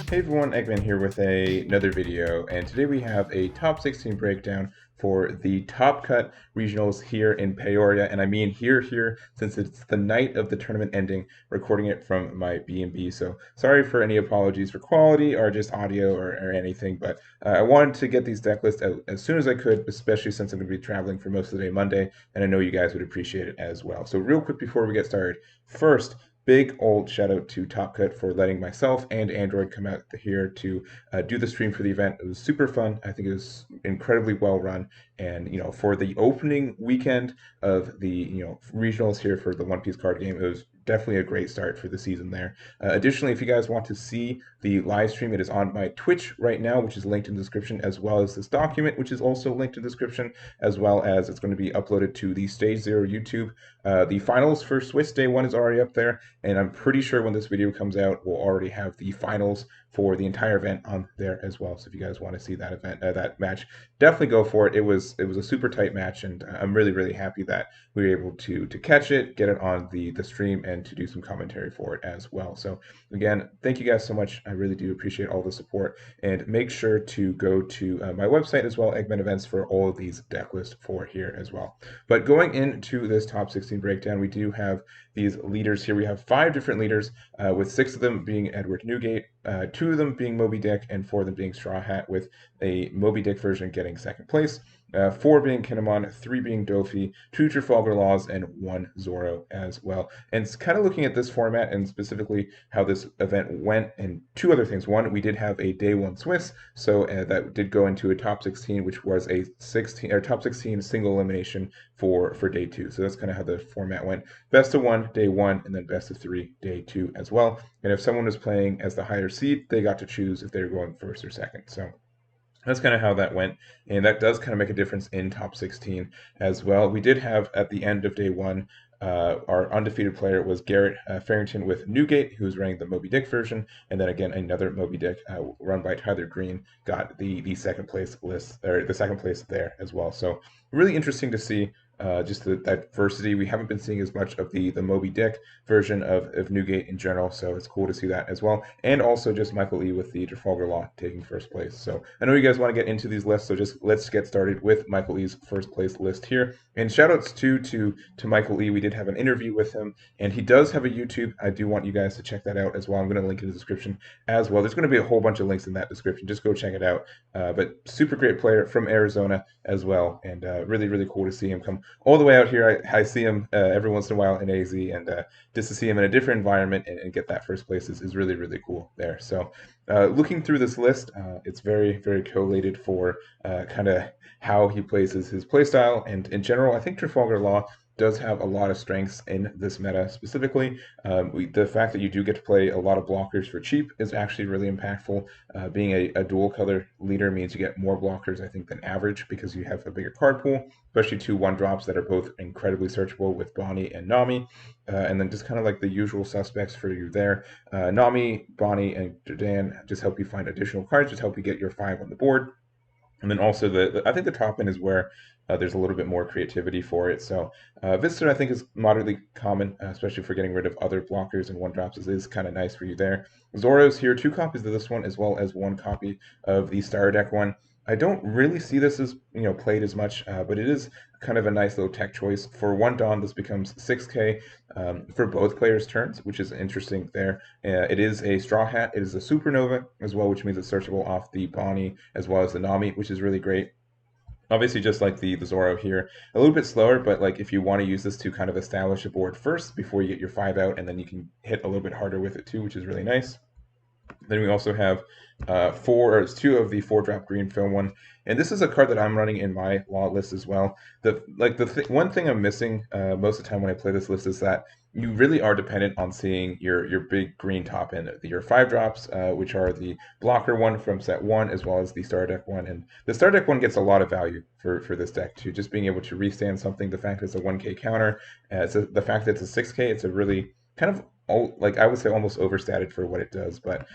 Hey everyone, Eggman here with another video, and today we have a top 16 breakdown for the Top Cut regionals here in Peoria, and I mean here since it's the night of the tournament ending, recording it from my B&B, so sorry for any apologies for quality or just audio or anything, but I wanted to get these deck lists out as soon as I could, especially since I'm going to be traveling for most of the day Monday, and I know you guys would appreciate it as well. So real quick before we get started, first, big old shout out to Top Cut for letting myself and Aandroidd come out here to do the stream for the event. It was super fun. I think it was incredibly well run. And for the opening weekend of the regionals here for the One Piece card game, it was definitely a great start for the season there. Additionally, if you guys want to see the live stream, it is on my Twitch right now, which is linked in the description, as well as this document, which is also linked in the description, as well as it's going to be uploaded to the Stage Zero YouTube. The finals for Swiss Day 1 is already up there, and I'm pretty sure when this video comes out, we'll already have the finals for the entire event on there as well. So if you guys want to see that event, that match, definitely go for it. It was a super tight match, and I'm really happy that we were able to catch it, get it on the stream, and to do some commentary for it as well. So again, thank you guys so much. I really do appreciate all the support, and make sure to go to my website as well, Eggman Events, for all of these deck lists for here as well. But going into this top 16 breakdown, we do have these leaders here. We have 5 different leaders, with 6 of them being Edward Newgate, 2 of them being Moby Dick, and 4 of them being Straw Hat, with a Moby Dick version getting second place. 4 being Kinemon, 3 being Dofi, 2 Trafalgar Laws, and 1 Zoro as well. And it's kind of looking at this format and specifically how this event went, and 2 other things. One, we did have a day 1 Swiss, so that did go into a top 16, which was a top 16 single elimination for day 2. So that's kind of how the format went. Best of 1 day 1, and then best of 3 day 2 as well. And if someone was playing as the higher seed, they got to choose if they were going first or second. So that's kind of how that went, and that does kind of make a difference in top 16 as well. We did have at the end of day 1, our undefeated player was Garrett Farrington with Newgate, who was running the Moby Dick version, and then again another Moby Dick run by Tyler Green got the second place list, or the second place there as well. So really interesting to see. Just the diversity. We haven't been seeing as much of the Moby Dick version of Newgate in general, so it's cool to see that as well. And also just Michael E. with the Trafalgar Law taking first place. So I know you guys want to get into these lists, so just let's get started with Michael E.'s first place list here. And shoutouts to Michael E. We did have an interview with him, and he does have a YouTube. I do want you guys to check that out as well. I'm going to link in the description as well. There's going to be a whole bunch of links in that description. Just go check it out. But super great player from Arizona as well, and really cool to see him come all the way out here. I see him every once in a while in AZ, and just to see him in a different environment and get that first place is really cool there. So looking through this list, it's very collated for kind of how he plays his playstyle, and in general, I think Trafalgar Law does have a lot of strengths in this meta specifically. The fact that you do get to play a lot of blockers for cheap is actually really impactful. Being a dual color leader means you get more blockers, I think, than average, because you have a bigger card pool, especially 2 1-drops that are both incredibly searchable with Bonnie and Nami. And then just kind of like the usual suspects for you there. Nami, Bonnie, and Jordan just help you find additional cards, just help you get your 5 on the board. And then also I think the top end is where there's a little bit more creativity for it. So Visitor, I think, is moderately common, especially for getting rid of other blockers and 1-drops. Is kind of nice for you there. Zoro's here, 2 copies of this one, as well as 1 copy of the Star Deck one. I don't really see this as played as much, but it is kind of a nice little tech choice. For 1 Dawn, this becomes 6k for both players' turns, which is interesting there. It is a Straw Hat, it is a Supernova as well, which means it's searchable off the Bonnie as well as the Nami, which is really great. Obviously, just like the Zoro here, a little bit slower, but like if you want to use this to kind of establish a board first before you get your 5 out, and then you can hit a little bit harder with it too, which is really nice. Then we also have 2 of the 4-drop green film one, and this is a card that I'm running in my law list as well. One thing I'm missing most of the time when I play this list is that you really are dependent on seeing your big green top end, your 5-drops, which are the blocker one from set 1, as well as the Star Deck one. And the Star Deck one gets a lot of value for this deck too, just being able to restand something. The fact that it's a 1k counter, the fact that it's a 6k, it's a really kind of, like, I would say almost overstated for what it does, but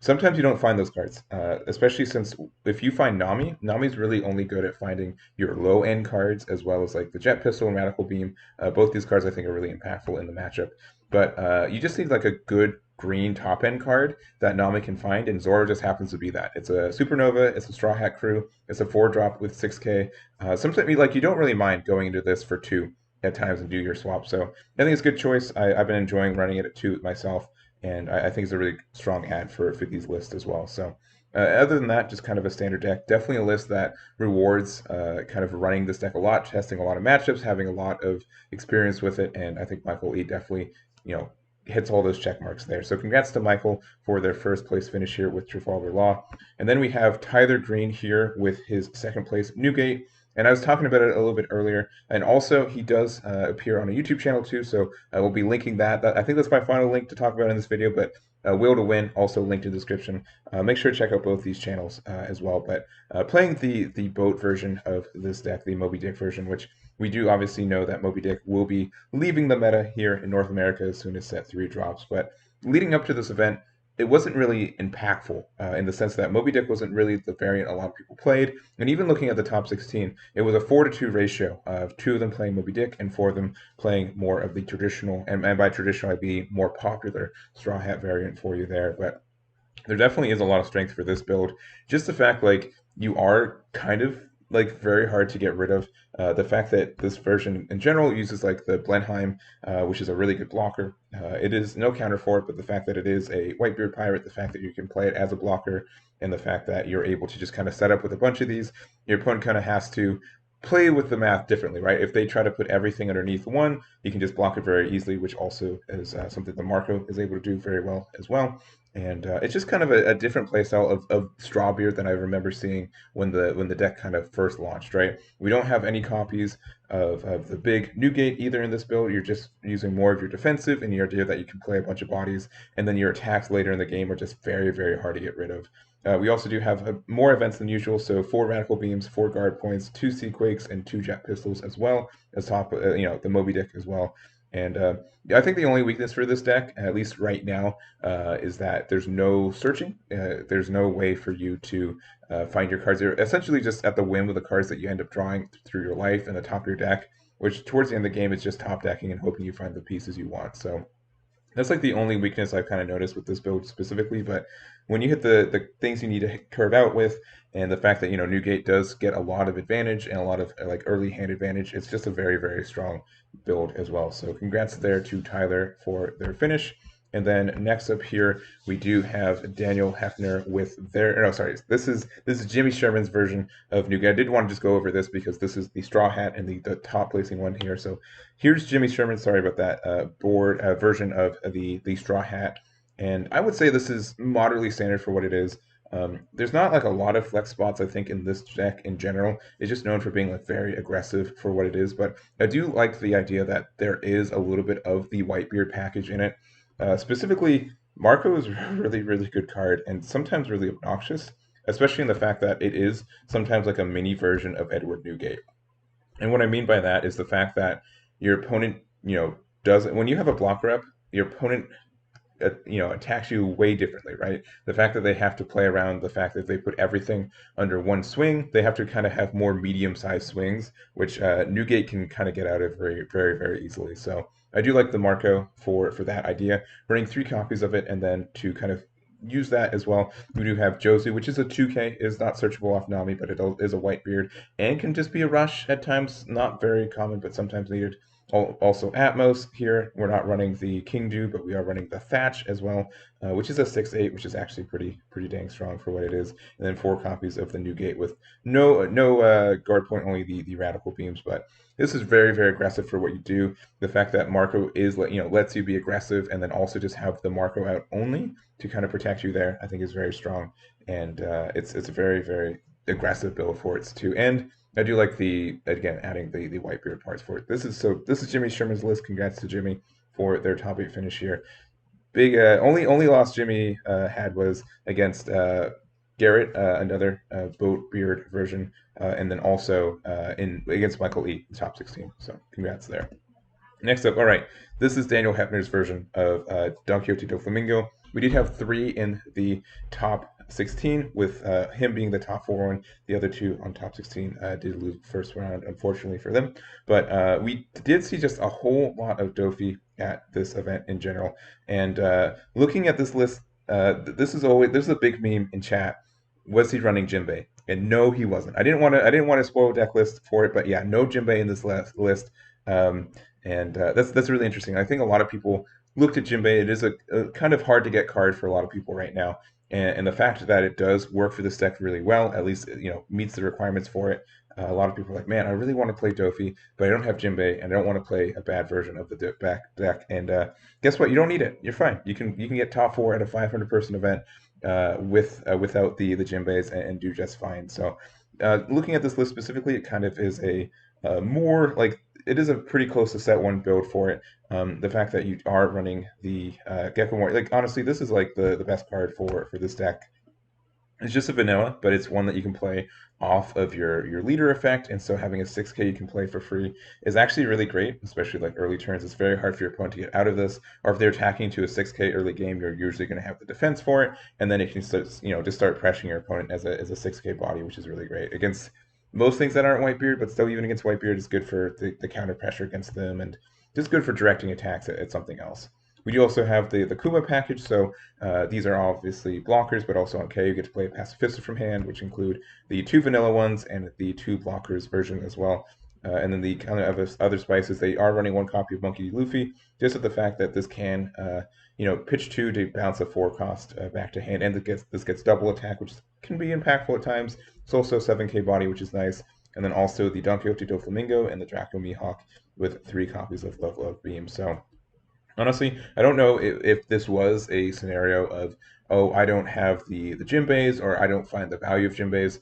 sometimes you don't find those cards, especially since if you find Nami's really only good at finding your low-end cards, as well as like the Jet Pistol and Radical Beam. Both these cards I think are really impactful in the matchup, but you just need like a good green top end card that Nami can find, and Zoro just happens to be that. It's a supernova, it's a Straw Hat crew, it's a 4-drop with 6k. Sometimes like you don't really mind going into this for 2 at times and do your swap. So I think it's a good choice. I've been enjoying running it at 2 myself, and I think it's a really strong ad for these lists as well. So other than that, just kind of a standard deck. Definitely a list that rewards kind of running this deck a lot, testing a lot of matchups, having a lot of experience with it, and I think Michael E definitely, you know, hits all those check marks there. So congrats to Michael for their first place finish here with Trafalgar Law. And then we have Tyler Green here with his second place Newgate. And I was talking about it a little bit earlier. And also, he does appear on a YouTube channel too. So I will be linking that. I think that's my final link to talk about in this video. But Will to Win, also linked in the description. Make sure to check out both these channels as well. But playing the boat version of this deck, the Moby Dick version, which we do obviously know that Moby Dick will be leaving the meta here in North America as soon as set 3 drops. But leading up to this event, it wasn't really impactful in the sense that Moby Dick wasn't really the variant a lot of people played. And even looking at the top 16, it was a 4-to-2 ratio of 2 of them playing Moby Dick and 4 of them playing more of the traditional, and by traditional, I'd be more popular Straw Hat variant for you there. But there definitely is a lot of strength for this build. Just the fact, like, you are kind of like very hard to get rid of. The fact that this version in general uses like the Blenheim, which is a really good blocker. It is no counter for it, but the fact that it is a Whitebeard pirate, the fact that you can play it as a blocker, and the fact that you're able to just kind of set up with a bunch of these, your opponent kind of has to play with the math differently, right? If they try to put everything underneath one, you can just block it very easily, which also is something that Marco is able to do very well as well. And it's just kind of a different playstyle of Strawbeard than I remember seeing when the deck kind of first launched, right? We don't have any copies of the big Newgate either in this build. You're just using more of your defensive and the idea that you can play a bunch of bodies, and then your attacks later in the game are just very, very hard to get rid of. We also do have more events than usual, so 4 Radical Beams, 4 Guard Points, 2 Sea Quakes, and 2 Jet Pistols as well, as top, the Moby Dick as well. And I think the only weakness for this deck, at least right now, is that there's no searching. There's no way for you to find your cards. You're essentially just at the whim of the cards that you end up drawing through your life and the top of your deck, which towards the end of the game is just top decking and hoping you find the pieces you want. So that's like the only weakness I've kind of noticed with this build specifically. But when you hit the things you need to curve out with, and the fact that Newgate does get a lot of advantage and a lot of like early hand advantage, it's just a very, very strong build as well. So congrats there to Tyler for their finish. And then next up here, we do have Daniel Heffner with their, no, sorry, this is Jimmy Sherman's version of Newgate. I did want to just go over this because this is the Straw Hat and the top placing one here. So here's Jimmy Sherman, sorry about that, board version of the Straw Hat. And I would say this is moderately standard for what it is. There's not like a lot of flex spots, I think, in this deck in general. It's just known for being like very aggressive for what it is. But I do like the idea that there is a little bit of the Whitebeard package in it. Specifically, Marco is a really, really good card and sometimes really obnoxious, especially in the fact that it is sometimes like a mini version of Edward Newgate. And what I mean by that is the fact that your opponent, doesn't, when you have a blocker up, your opponent attacks you way differently, right? The fact that they have to play around the fact that they put everything under one swing, they have to kind of have more medium-sized swings, which Newgate can kind of get out of very, very, very easily. So I do like the Marco for that idea. Running 3 copies of it, and then to kind of use that as well. We do have Josie, which is a 2K, is not searchable off Nami, but it is a Whitebeard, and can just be a rush at times. Not very common, but sometimes needed. Also Atmos here, we're not running the King Dew, but we are running the Thatch as well, which is a 6/8, which is actually pretty dang strong for what it is. And then 4 copies of the Newgate with no guard point, only the Radical Beams. But this is very, very aggressive for what you do. The fact that Marco is lets you be aggressive, and then also just have the Marco out only to kind of protect you there, I think is very strong. And it's a very, very aggressive build for its 2 end. I do like adding the Whitebeard parts for it. This is Jimmy Sherman's list. Congrats to Jimmy for their top 8 finish here. Big only loss Jimmy had was against Garrett, another Boatbeard version, and then also against Michael E, the top 16. So congrats there. Next up, all right, this is Daniel Heffner's version of Don Quixote Doflamingo. We did have 3 in the top 16, with him being the top 4 one. The other 2 on top 16 did lose first round, unfortunately for them. But we did see just a whole lot of Dofi at this event in general. And looking at this list, this is always there's a big meme in chat. Was he running Jinbei? And no, he wasn't. I didn't want to spoil deck list for it, but yeah, no Jinbei in this list. Um, and that's really interesting. I think a lot of people looked at Jinbei. It is a kind of hard to get card for a lot of people right now, and the fact that it does work for this deck really well, at least meets the requirements for it. A lot of people are like, man, I really want to play Dofi, but I don't have Jinbei, and I don't want to play a bad version of the back deck. And guess what? You don't need it. You're fine. You can get top four at a 500-person event without the Jinbeis and do just fine. So looking at this list specifically, it kind of is a more like it is a pretty close to set one build for it. The fact that you are running the Gecko Warrior, like honestly, this is like the best card for this deck. It's just a vanilla, but it's one that you can play off of your leader effect, and so having a 6K you can play for free is actually really great, especially like early turns. It's very hard for your opponent to get out of this, or if they're attacking to a 6K early game, you're usually going to have the defense for it, and then it can start, just start pressuring your opponent as a 6K body, which is really great against most things that aren't Whitebeard, but still even against Whitebeard is good for the counter pressure against them, and just good for directing attacks at something else. We do also have the Kuma package, so these are obviously blockers, but also on K you get to play Pacifista from hand, which include the 2 vanilla ones and the 2 blockers version as well. And then the kind of other spices, they are running 1 copy of Monkey D. Luffy, just with the fact that this can, pitch 2 to bounce a 4 cost back to hand, and this gets double attack, which can be impactful at times. It's also 7K body, which is nice. And then also the Don Quixote Doflamingo and the Draco Mihawk with 3 copies of Love Beam. So honestly, I don't know if this was a scenario of, oh, I don't have the Jinbeis or I don't find the value of Jinbeis,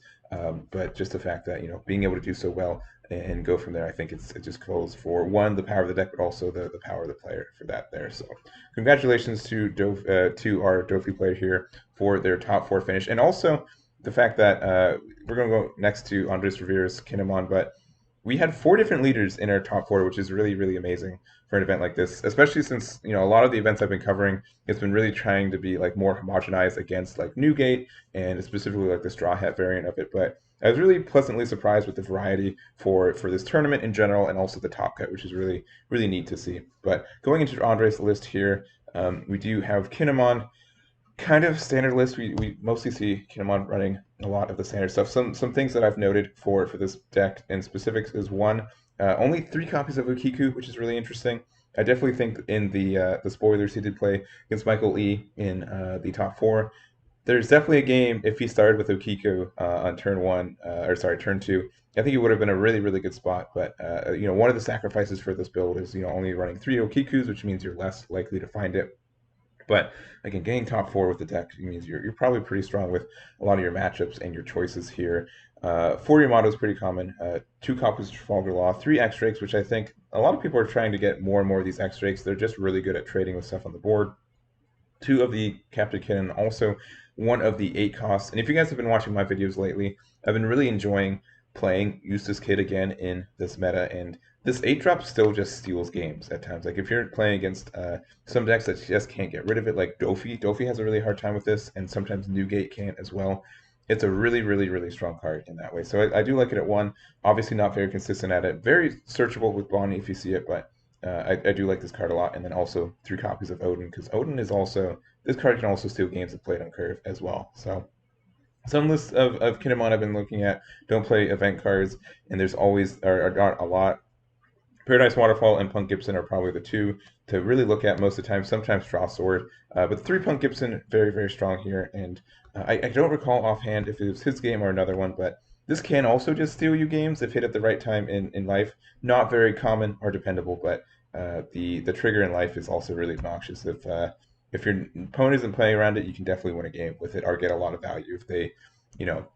but just the fact that being able to do so well and go from there, I think it just calls for one, the power of the deck, but also the power of the player for that there. So congratulations to our Dofi player here for their top 4 finish, and also the fact that we're going to go next to Aandroidd Rivera's Kinemon, but we had 4 different leaders in our top 4, which is really, really amazing for an event like this, especially since a lot of the events I've been covering, it's been really trying to be like more homogenized against like Newgate and specifically like the Straw Hat variant of it. But I was really pleasantly surprised with the variety for this tournament in general, and also the top cut, which is really, really neat to see. But going into Andre's list here, we do have Kinemon. Kind of standard list. We mostly see Kinemon running a lot of the standard stuff. Some things that I've noted for this deck in specifics is one, only 3 copies of Ukiku, which is really interesting. I definitely think in the spoilers he did play against Michael E in the top 4. There's definitely a game if he started with Ukiku on turn 1, turn 2. I think it would have been a really, really good spot. But one of the sacrifices for this build is only running 3 Okikus, which means you're less likely to find it. But again, getting top 4 with the deck means you're probably pretty strong with a lot of your matchups and your choices here. 4 Yamato is pretty common. 2 copies of Trafalgar Law, 3 X-Drakes, which I think a lot of people are trying to get more and more of these X-Drakes. They're just really good at trading with stuff on the board. 2 of the Captain Cannon, also 1 of the 8 costs. And if you guys have been watching my videos lately, I've been really enjoying playing Eustace Kid again in this meta, and this 8-drop still just steals games at times. Like if you're playing against some decks that just can't get rid of it, like Dofi has a really hard time with this, and sometimes Newgate can't as well. It's a really, really, really strong card in that way. So I do like it at 1. Obviously not very consistent at it. Very searchable with Bonnie if you see it, but I do like this card a lot. And then also 3 copies of Odin, because Odin is also, this card can also steal games if played on curve as well. So some lists of Kinemon I've been looking at don't play event cards, and there's always are not a lot. Paradise Waterfall and Punk Gibson are probably the 2 to really look at most of the time. Sometimes Draw Sword, but 3 Punk Gibson very, very strong here. And I don't recall offhand if it was his game or another one, but this can also just steal you games if hit at the right time in life. Not very common or dependable, but the trigger in life is also really obnoxious. If your opponent isn't playing around it, you can definitely win a game with it or get a lot of value if they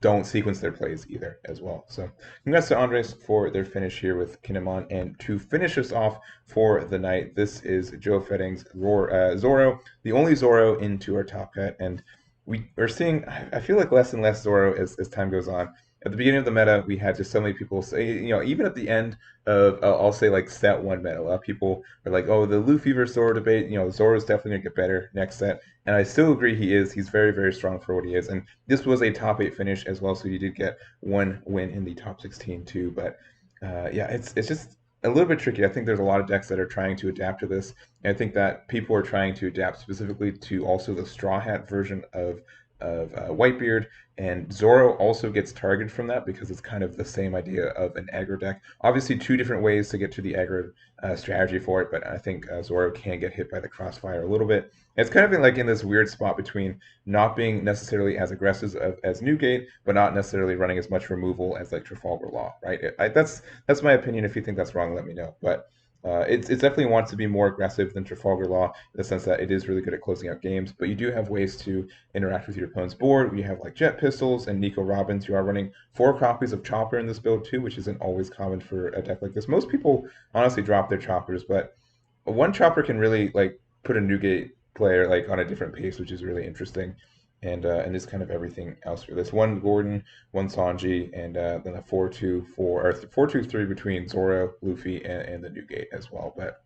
don't sequence their plays either as well. So congrats to Andres for their finish here with Kinemon. And to finish us off for the night, this is Joe Fetting's Zoro, the only Zoro into our top cut. And we are seeing, I feel like less and less Zoro as time goes on. At the beginning of the meta, we had just so many people say, even at the end of, I'll say like set 1 meta, a lot of people are like, oh, the Luffy versus Zoro debate, Zoro's definitely going to get better next set. And I still agree he is. He's very, very strong for what he is. And this was a top 8 finish as well, so he did get 1 win in the top 16 too. But yeah, it's just a little bit tricky. I think there's a lot of decks that are trying to adapt to this, and I think that people are trying to adapt specifically to also the Straw Hat version of Whitebeard, and Zoro also gets targeted from that because it's kind of the same idea of an aggro deck. Obviously, two different ways to get to the aggro strategy for it, but I think Zoro can get hit by the crossfire a little bit. It's kind of like in this weird spot between not being necessarily as aggressive as Newgate, but not necessarily running as much removal as like Trafalgar Law, right? That's my opinion. If you think that's wrong, let me know. But it definitely wants to be more aggressive than Trafalgar Law in the sense that it is really good at closing out games. But you do have ways to interact with your opponent's board. We have like Jet Pistols and Nico Robbins, who are running 4 copies of Chopper in this build too, which isn't always common for a deck like this. Most people honestly drop their Choppers, but one Chopper can really like put a Newgate player like on a different pace, which is really interesting. And just kind of everything else for this. One Gordon, one Sanji, and then a 4-2-4 or 4-2-3 between Zoro, Luffy, and the Newgate as well. But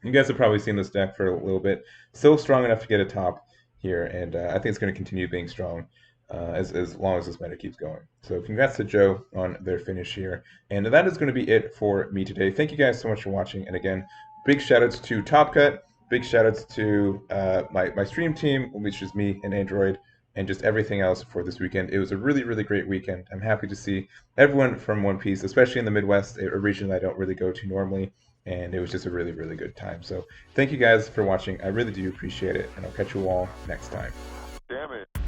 you guys have probably seen this deck for a little bit. Still strong enough to get a top here, and I think it's going to continue being strong as long as this meta keeps going. So congrats to Joe on their finish here. And that is going to be it for me today. Thank you guys so much for watching. And again, big shout outs to Top Cut. Big shout outs to my stream team, which is me and Aandroidd, and just everything else for this weekend. It was a really, really great weekend. I'm happy to see everyone from One Piece, especially in the Midwest, a region that I don't really go to normally. And it was just a really, really good time. So thank you guys for watching. I really do appreciate it. And I'll catch you all next time. Damn it.